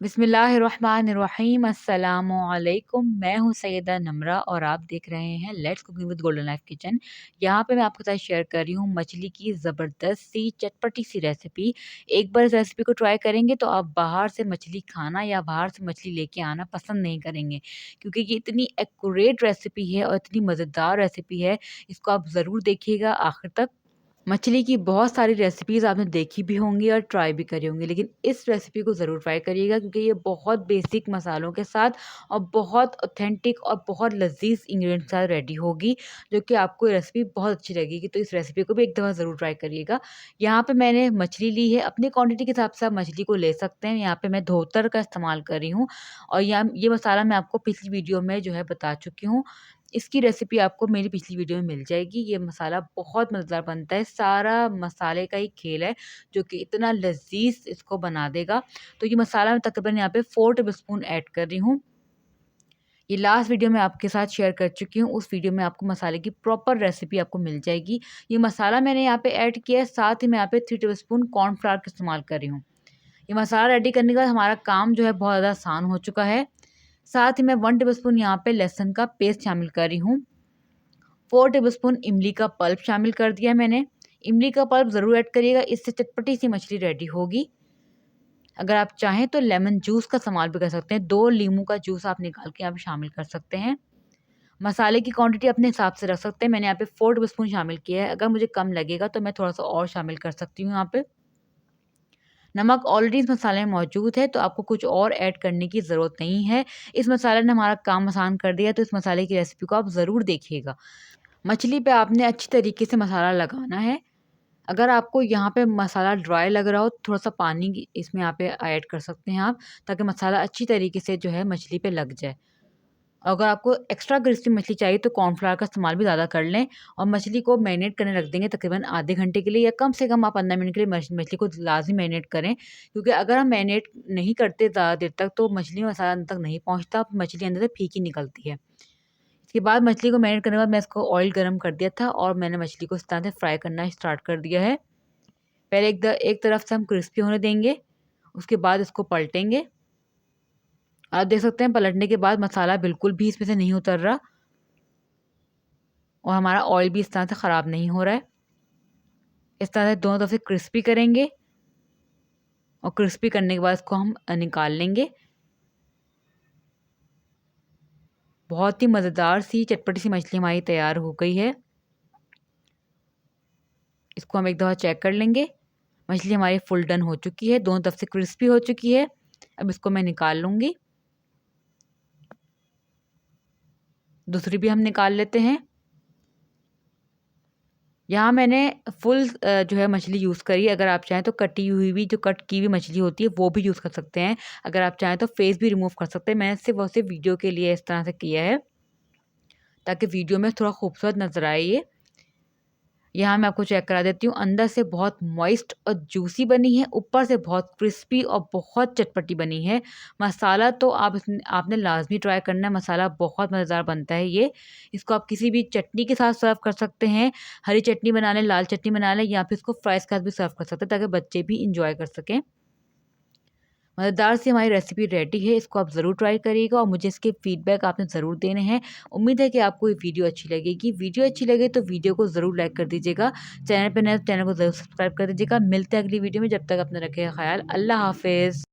बिस्मिल्लाहिर्रहमानिर्रहीम अस्सलाम वालेकुम। मैं हूँ सैयदा नम्रा और आप देख रहे हैं let's cooking with golden life kitchen. यहाँ पे मैं आपके साथ शेयर कर रही हूँ मछली की ज़बरदस्त सी चटपटी सी रेसिपी। एक बार इस रेसिपी को ट्राई करेंगे तो आप बाहर से मछली खाना या बाहर से मछली लेके आना पसंद नहीं करेंगे, क्योंकि ये इतनी एक्यूरेट रेसिपी है और इतनी मज़ेदार रेसिपी है। इसको आप ज़रूर देखिएगा आखिर तक। मछली की बहुत सारी रेसिपीज़ आपने देखी भी होंगी और ट्राई भी करी होंगी, लेकिन इस रेसिपी को ज़रूर ट्राई करिएगा, क्योंकि ये बहुत बेसिक मसालों के साथ और बहुत ऑथेंटिक और बहुत लज़ीज़ इंग्रेडिएंट्स के साथ रेडी होगी, जो कि आपको ये रेसिपी बहुत अच्छी लगेगी। तो इस रेसिपी को भी एक दफ़ा ज़रूर ट्राई करिएगा। यहाँ पे मैंने मछली ली है, अपनी क्वांटिटी के हिसाब से आप मछली को ले सकते हैं। यहाँ पे मैं धोतर का इस्तेमाल कर रही हूँ और यहाँ ये मसाला मैं आपको पिछली वीडियो में जो है बता चुकी हूँ। इसकी रेसिपी आपको मेरी पिछली वीडियो में मिल जाएगी। ये मसाला बहुत मज़ेदार बनता है, सारा मसाले का ही खेल है, जो कि इतना लज़ीज़ इसको बना देगा। तो ये मसाला मैं तकरीबन यहाँ पे 4 टेबलस्पून ऐड कर रही हूँ। ये लास्ट वीडियो में आपके साथ शेयर कर चुकी हूँ, उस वीडियो में आपको मसाले की प्रॉपर रेसिपी आपको मिल जाएगी। ये मसाला मैंने यहाँ पे ऐड किया है, साथ ही मैं यहाँ पे 3 टेबलस्पून कॉर्नफ्लावर का इस्तेमाल कर रही हूँ। ये मसाला रेडी करने के बाद हमारा काम जो है बहुत ज़्यादा आसान हो चुका है। साथ ही मैं 1 टेबलस्पून यहाँ पे लहसुन का पेस्ट शामिल कर रही हूँ। 4 टेबलस्पून इमली का पल्प शामिल कर दिया है मैंने। इमली का पल्प ज़रूर ऐड करिएगा, इससे चटपटी सी मछली रेडी होगी। अगर आप चाहें तो लेमन जूस का इस्तेमाल भी कर सकते हैं, 2 लीमू का जूस आप निकाल के यहाँ पे शामिल कर सकते हैं। मसाले की क्वांटिटी अपने हिसाब से रख सकते हैं, मैंने यहाँ पे 4 टेबलस्पून शामिल किया है। अगर मुझे कम लगेगा तो मैं थोड़ा-सा और शामिल कर सकती हूँ यहाँ पे। नमक ऑलरेडी इस मसाले में मौजूद है, तो आपको कुछ और ऐड करने की ज़रूरत नहीं है। इस मसाले ने हमारा काम आसान कर दिया, तो इस मसाले की रेसिपी को आप ज़रूर देखिएगा। मछली पे आपने अच्छी तरीके से मसाला लगाना है। अगर आपको यहाँ पे मसाला ड्राई लग रहा हो, थोड़ा-सा पानी इसमें यहाँ पे ऐड कर सकते हैं आप, ताकि मसाला अच्छी तरीके से जो है मछली पे लग जाए। अगर आपको एक्स्ट्रा क्रिस्पी मछली चाहिए तो कॉर्नफ्लावर का इस्तेमाल भी ज़्यादा कर लें और मछली को मैरिनेट करने रख देंगे तकरीबन आधे घंटे के लिए, या कम से कम आप 15 मिनट के लिए मछली को लाज़मी मैरिनेट करें, क्योंकि अगर हम मैरिनेट नहीं करते ज़्यादा देर तक तो मछली में मसाला अंदर तक नहीं पहुँचता, मछली अंदर से फीकी निकलती है। इसके बाद मछली को मैरिनेट करने के बाद मैं इसको ऑयल गरम कर दिया था और मैंने मछली को इस तरह से फ्राई करना स्टार्ट कर दिया है। पहले एक तरफ से हम क्रिस्पी होने देंगे, उसके बाद इसको पलटेंगे। आप देख सकते हैं पलटने के बाद मसाला बिल्कुल भी इसमें से नहीं उतर रहा और हमारा ऑयल भी इस तरह से ख़राब नहीं हो रहा है। इस तरह से दोनों तरफ से क्रिस्पी करेंगे और क्रिस्पी करने के बाद इसको हम निकाल लेंगे। बहुत ही मज़ेदार सी चटपटी सी मछली हमारी तैयार हो गई है। इसको हम एक दफ़ा चेक कर लेंगे। मछली हमारी फुल डन हो चुकी है, दोनों तरफ से क्रिस्पी हो चुकी है। अब इसको मैं निकाल लूँगी। दूसरी भी हम निकाल लेते हैं। यहाँ मैंने फुल जो है मछली यूज़ करी। अगर आप चाहें तो कटी हुई भी, जो कट की हुई मछली होती है वो भी यूज़ कर सकते हैं। अगर आप चाहें तो फेस भी रिमूव कर सकते हैं। मैंने सिर्फ़ और सिर्फ़ वीडियो के लिए इस तरह से किया है, ताकि वीडियो में थोड़ा खूबसूरत नज़र आए ये। यहाँ मैं आपको चेक करा देती हूँ, अंदर से बहुत मॉइस्ट और जूसी बनी है, ऊपर से बहुत क्रिस्पी और बहुत चटपटी बनी है। मसाला तो आपने लाज़मी ट्राई करना है, मसाला बहुत मज़ेदार बनता है ये। इसको आप किसी भी चटनी के साथ सर्व कर सकते हैं, हरी चटनी बना लें, लाल चटनी बना लें, या फिर इसको फ्राइज़ के साथ भी सर्व कर सकते हैं, ताकि बच्चे भी इंजॉय कर सकें। मज़ेदार सी हमारी रेसिपी रेडी है, इसको आप ज़रूर ट्राई करिएगा और मुझे इसके फीडबैक आपने ज़रूर देने हैं। उम्मीद है कि आपको ये वीडियो अच्छी लगेगी। वीडियो अच्छी लगे तो वीडियो को ज़रूर लाइक कर दीजिएगा। चैनल पे नए तो चैनल को ज़रूर सब्सक्राइब कर दीजिएगा। मिलते हैं अगली वीडियो में, जब तक अपना रखिएगा ख़याल। अल्लाह हाफ़िज़।